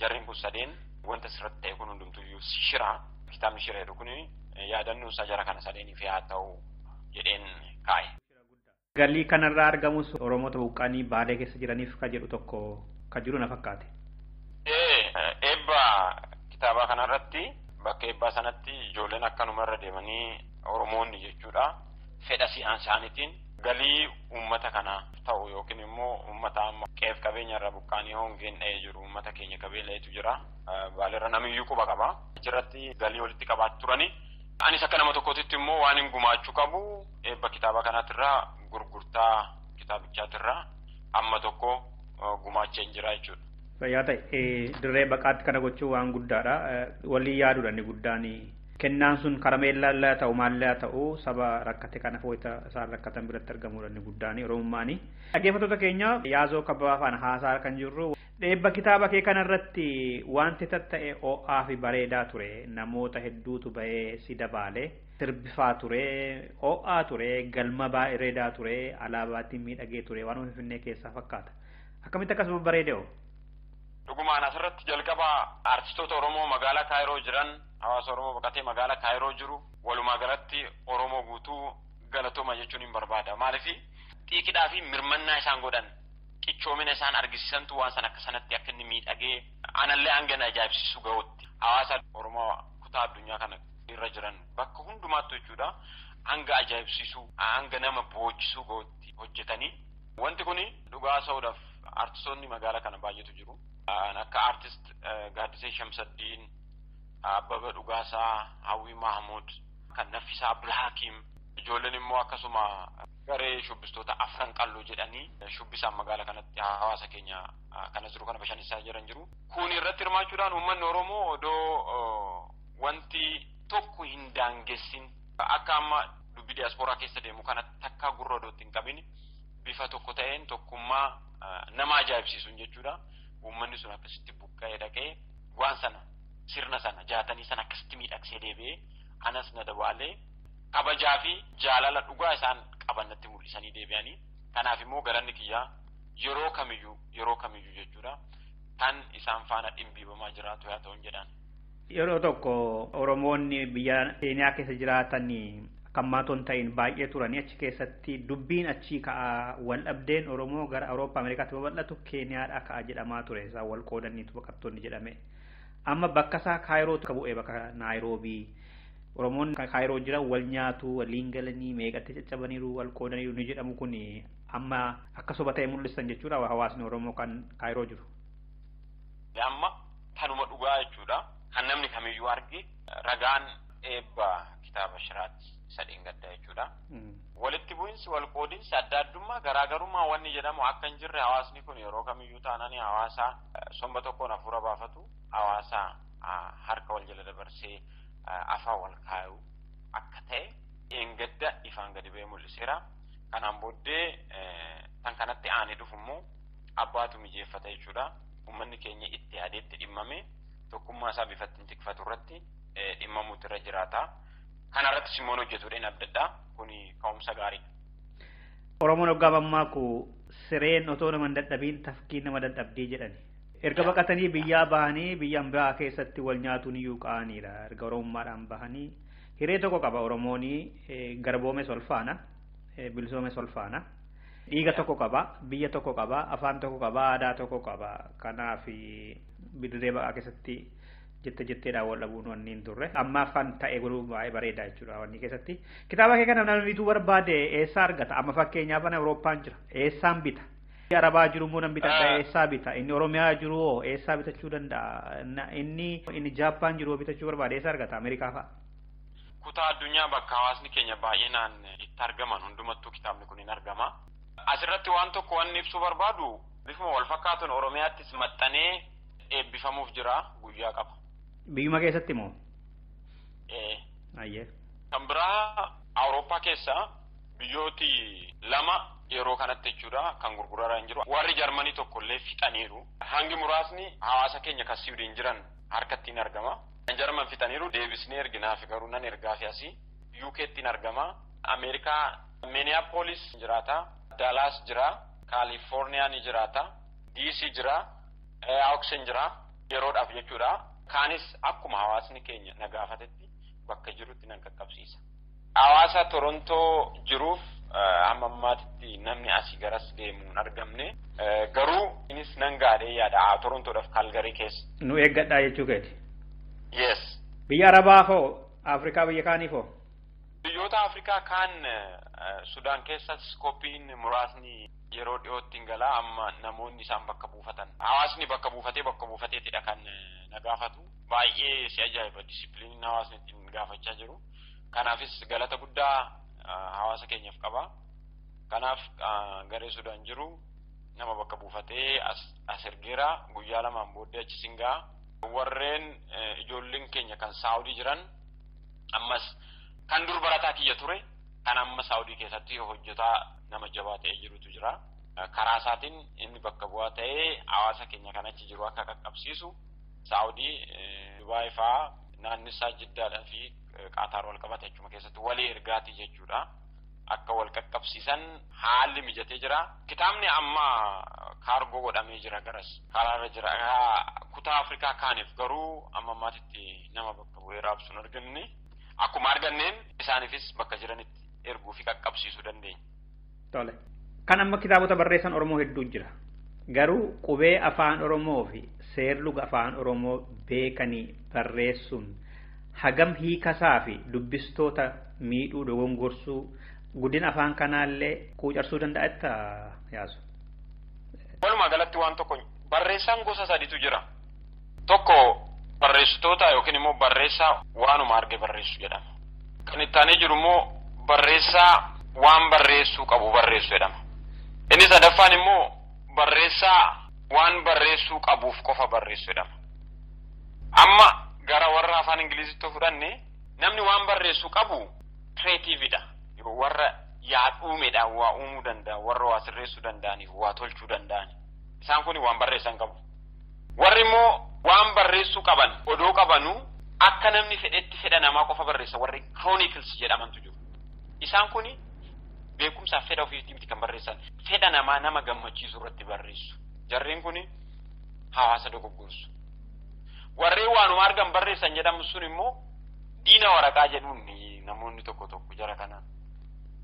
jarreen kun sadeen wanta sirratti ta'e kun hundumtuyyuu shira. Kitaabni shira jedhu kun yaadannoo isaa jara kana sadeeniif haa ta'u jedheen kaa'e. Galii kanarraa argamus Oromoota buqqaanii Baalee keessa jiraniif kan jedhu tokko kan jiru na fakkaate. Eebba kitaaba kanarratti bakka eebbaa sanatti ijoolleen akkanumarra deemanii Oromoonni jechuudha. Fedha siyaasaatiin galii uummata kana ta'u yookiin immoo uummata amma qeef qabeenya irraa buqqaanii hongeen dha'ee jiru uummata keenya qabeelleetu jira. Baaleerra namiyyuu quba qaba. Achirratti galii walitti qabaatu turani. Anis akka nama tokkootitti immoo waan hin gumaachuu qabu eebba kitaaba kanaatirraa gurgurtaa kitaabichaatirraa amma tokko gumaachee jira jechuudha. Fayyaa ta'e dirree baqaatti kana gochuu waan guddaadha. Walii yaaduudha inni guddaan. Kennaan sun karameellaa ta'u maallee ta'u saba rakkate kana fooyita isaan rakkatan biratti argamuudha inni guddaan Oromummaani. Dhaggeeffattoota keenya yaazoo kabbaa afaan haasaa kan jirru eebba kitaaba kee kanarratti wanti tatta'e ho'aa fi bareedaa ture namoota hedduutu bahee si dabalee sirbifaa ture ho'aa ture galma bareedaa ture alaabaatiin miidhagee ture waan Finfinnee keessaa fakkaata akkamitti akkasuma bareedee hoo? Dhugumaan asirratti jalqaba artistoota Oromoo magaalaa Kaayiroo jiran hawaasa Oromoo baqatee magaalaa Kaayiroo jiru walumaa galatti Oromoo guutuu galatooma jechuun hin barbaada maaliif xiiqidhaa fi mirmannaa isaan godhan qiccoomina isaan argisiisantu waan san akka sanatti akka inni miidhagee anallee hanga na ajaa'ibsiisu ga'utti hawaasa Oromoo kutaa addunyaa kana irra jiran bakka hundumaattu jechuudha hanga ajaa'ibsiisu hanga nama boochisuu ga'utti hojjetanii wanti kuni dhugaa ta'uudhaaf artistoonni magaalaa kana baay'eetu jiru. Akka artist Gaaddisee Shamsaddiin, Abbaba Dhugaasaa, Hawwii Mahamuud, kan Naffisaa Abdulhakiim, ijoolleen immoo akkasuma garee shubbistoota afran qalloo jedhanii shubbisaan magaalaa kanatti hawaasa keenya kana jiru kana bashannansiisaa jiran jiru. Kun irratti hirmaachuudhaan uummanni Oromoo odoo wanti tokko hin daangessin akka amma dubbii diyaaspooraa keessa deemu kana takka gurra odootti hin qabin bifa tokko ta'een tokkummaa nama ajaa'ibsiisuun jechuudha. Uummanni sun akkasitti buqqa'ee dhaqee waan sana sirna sana jaatanii sana akkasitti miidhagsee deebi'ee anas na dabaalee kabajaa fi jaalala dhugaa isaan qabannatti mul'isanii deebi'anii kanaaf immoo garanni kiyyaa yeroo kamiyyuu jechuudha kan isaan faana dhimbiibamaa jiraatu yaa ta'uun jedhaan. Yeroo tokko Oromoonni biyya Keeniyaa keessa jiraatanii kan maatoon ta'in baay'ee turanii achi keessatti dubbiin achii ka'a wal dhabdeen Oromoo gara Awurooppaa Ameerikaatti babal'atu Keeniyaadhaa ka'a jedhamaa ture isaan wal qoodaniitu baqattoonni jedhame. Amma bakka isaa Kaayirootu ka bu'ee bakka Naayiroobii Oromoonni Kaayiroo jiran wal nyaatu waliin galanii meeqatti caccabaniiru wal qoodaniiru ni jedhamu kun amma akka soba ta'e mul'isan jechuudha hawaasni Oromoo kan Kaayiroo jiru. Amma kanuma dhugaa jechuudha kan namni kamiyyuu arge ragaan eebba kitaaba shiraatti sadeen gaddaa jechuudha. Walitti bu'insi wal qoodinsi adda addummaa garaagarummaa wanni jedhamu akka hin jirre hawaasni kun yeroo kamiyyuu taananii hawaasa somba tokkoon hafuura baafatu hawaasa harka wal jala dabarsee afaan wal kaayuu akka ta'e eengadda ifaan gadi ba'ee mul'iseera. Kanaan booddee tan kanatti aanee dhufummoo abbaatu mijeeffata jechuudha. Uummanni keenya itti yaadeetti dhimmame tokkummaa isaa bifa ittiin tikfatu irratti dhimmamuutu irra jiraata. Kana irratti Simoon hojjetuudhaan adda addaa kuni ka'umsa gaariidha. Oromoon hoggaa mammaaku sireen otoo nama hin dadhabiin tafkiin nama dadhabdii jedhani. Erga baqatanii biyyaa bahanii biyyaan biraa keessatti wal nyaatuun iyyuu qa'aniidha. Erga Oromummaadhaan bahanii hiree tokko qaba Oromoonii garboomes ol faana bilisoomes ol faana. Dhiiga tokko qaba, biyya tokko qaba, afaan tokko qaba, aadaa tokko qaba. Kanaaf bidiree baqaa keessatti jetteedhaan wal dhabuun wanni hin turre. Amma afaan ta'e godhuu baay'ee bareedaa jechuudha wanni keessatti. Kitaaba kee kana namni bituu barbaade eessaa argata? Amma fakkeenyaaf Awurooppaan jira. Eessaan bita? Arabaa jiru immoo nan bitadha eessaa bita? Inni Oromiyaa jiru hoo eessaa bitachuu danda'a? Inni Jaappaan jiru bitachuu barbaade eessaa argata? Ameerikaa fa'a? Kutaa addunyaa bakka hawaasni keenya baay'inaan itti argaman hundumattuu kitaabni kun hin argama. Asirratti waan tokko wanni ibsuu barbaadu bifuma wal fakkaatuun Oromiyaattis maxxanee eebbifamuuf jira guyyaa qaba. Biyyuma keessatti moo? Ayyee. Kan biraa Awurooppaa keessa biyyooti lama yeroo kanatti jechuudha kan gurguraraa hin jiru. Warri Jarmanii tokkollee fixaniiru. Hangi muraasni hawaasa keenya kan Siwiidin jiran harkatti hin argama. Kan Jarman fixaniiru deebisnee erginaaf garuu nan ergaa fi asii UK'tti argama. Ameerikaa Minneapolis jiraata. Dallas jira, California ni jiraata, DC jira, Auckland jira, yeroodhaaf jechuudha. Kaanis akkuma hawaasni keenya nagaafatetti bakka jirutti nan qaqqabsiisa. Hawaasa Torontoo jiruuf amma ammaatitti namni asii garas deemu hin argamne. Garuu innis nan gaadhee yaada Torontoodhaaf Calgary keessa. Nu eeggadhaa jechuu keeti? Yes. Biyya Arabaa foo? Afrikaa biyya kaanii foo? Biyyoota Afrikaa kaan Sudaan keessas koppiin muraasni yeroo dhiyootti hin galaa amma namoonni isaan bakka buufatan. Hawaasni bakka buufateetidha kan nagaafatu. Baay'ee si ajaa'iba disipliiniin hawaasni ittiin gaafachaa jiru. Kanaafis galata guddaa hawaasa keenyaaf qaba. Kanaaf garee Sudaan jiru nama bakka buufatee as ergeera guyyaa lamaan booddee achi singaa. Warreen ijoolleen keenya kan Saawudii jiran ammas kan dur barataa kiyya ture kan amma Saawudii keessatti hojjetaa nama jabaa ta'ee jirutu jira. Karaa isaatiin inni bakka bu'aa ta'ee hawaasa keenya kan achi jiru akka qaqqabsiisu Saawudii, Dubaay fa'aa naannisaa Jiddaadhaa fi Qaataar wal qabate jechuma keessatti walii ergaati jechuudha. Akka wal qaqqabsiisan haalli mijatee jira. Kitaabni amma kaargoo godhamee jira garas karaarra jira. Kutaa Afrikaa kaaniif garuu amma ammaatitti nama bakka bu'ee raabsuun arganne. Akkuma arganneen isaaniifis bakka jiranitti erguu fi qaqqabsiisuu dandeenya. Tole. Kan amma kitaabota barreessan Oromoo hedduu jira. Garuu qubee afaan Oromoo fi seerluga afaan Oromoo beekanii barreessuun hagam hiikasaa fi dubbistoota miidhuu dogongorsuu guddina afaan kanaallee quucarsuu danda'etta yaasu. Walumaa galatti waan tokko barreessaan gosa sadiitu jira. Tokko barreessitoota yookiin immoo barreessaa waanuma arge barreessu jedhama. Kan itti aanee jiru immoo barreessaa waan barreessuu qabu barreessu jedhama. Inni sadaffaan immoo barreessaa waan barreessuu qabuuf qofa barreessu jedhama. Amma gara warra afaan Ingilizitti fudhanne namni waan barreessuu qabu creativeidha. Warra yaadhuumedhaan waa uumuu danda'a, warra waa sirreessuu danda'aniif waa tolchuu danda'ani. Isaan kun waan barreessan qabu. Warri immoo waan barreessuu qaban odoo qabanuu akka namni fedhetti fedha namaa qofa barreessa warri chronicles jedhamantu jiru. Isaan kun beekumsaaf fedha ofiitti kan barreessan fedha namaa nama gammachiisuu irratti barreessu. Jarreen kun hawaasa dogoggorsu. Warri waanuma argan barreessan jedhamu sun immoo diina waraqaa jedhuun namoonni tokko jara kanaan.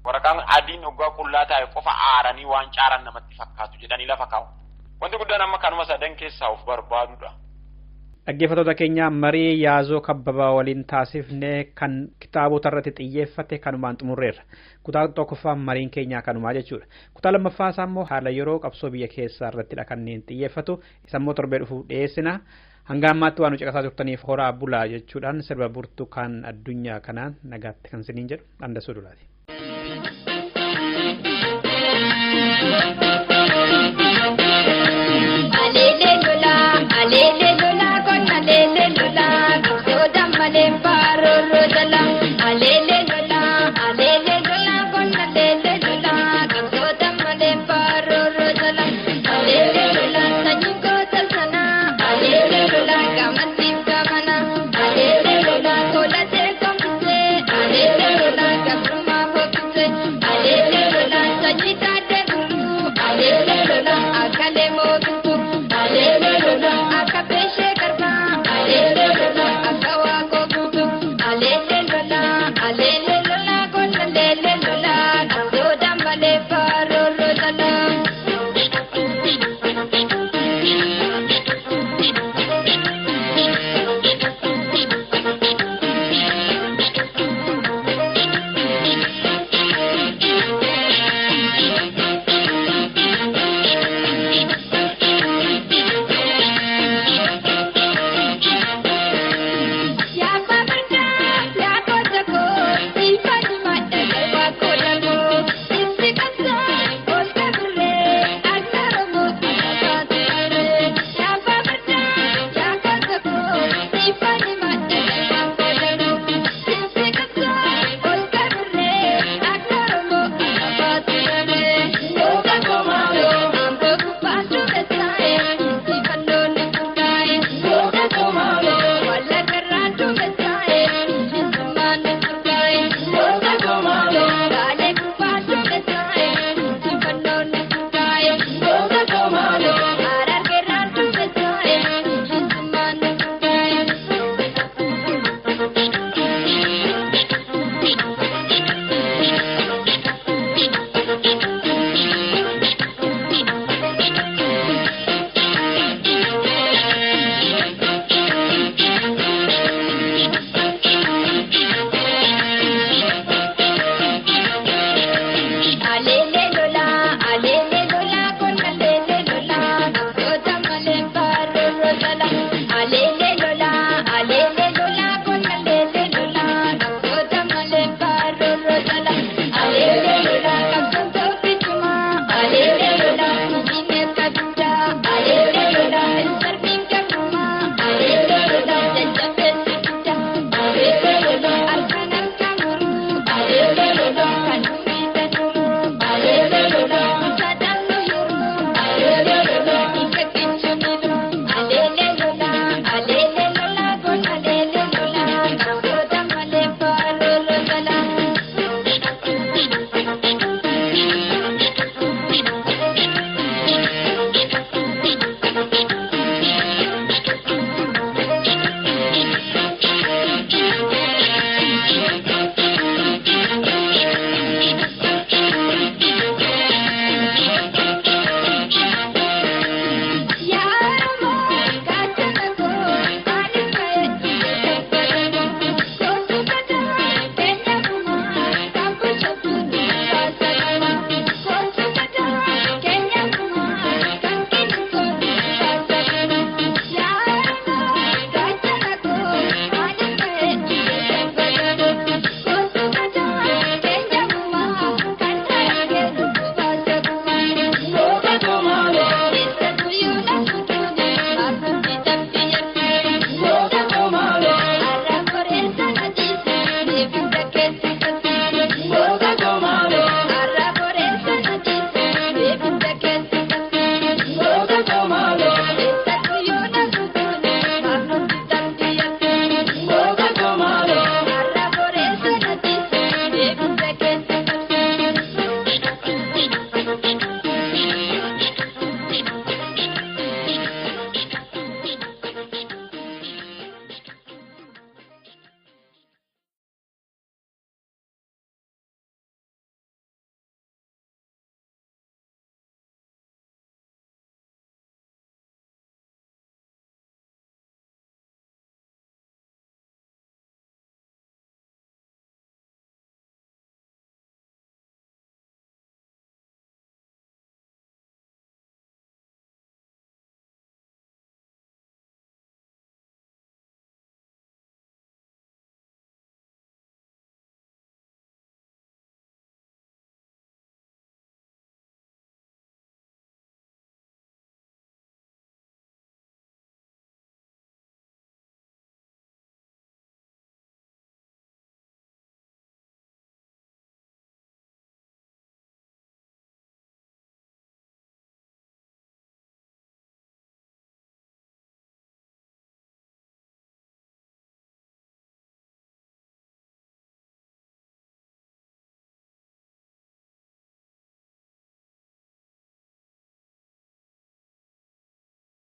Waraqaan adiin hoggaa qullaa taa'e qofa aaranii waan caaran namatti fakkaatu jedhanii lafa kaa'u. Wanti guddaan amma kanuma sadan keessaa of barbaadudha. Dhaggeeffattoota keenya marii yaazoo kabbabaa waliin taasifne kan kitaabota irratti xiyyeeffate kanumaan xumurreerra. Kutaa tokkoffaan mariin keenyaa kanumaa jechuudha. Kutaa lammaffaa isaa immoo haala yeroo qabsoo biyya keessaa irrattidha kanneen xiyyeeffatu. Isa immoo torbee dhufuuf dhiyeessina. Hanga ammaatti waan nu caqasaa turtaniif horaa bulaa jechuudhaan sirba burtukaan addunyaa kanaan nagaatti kan isiniin jedhu Andasuu Dulaati. Alele lola, con alele lola, so damale paroro.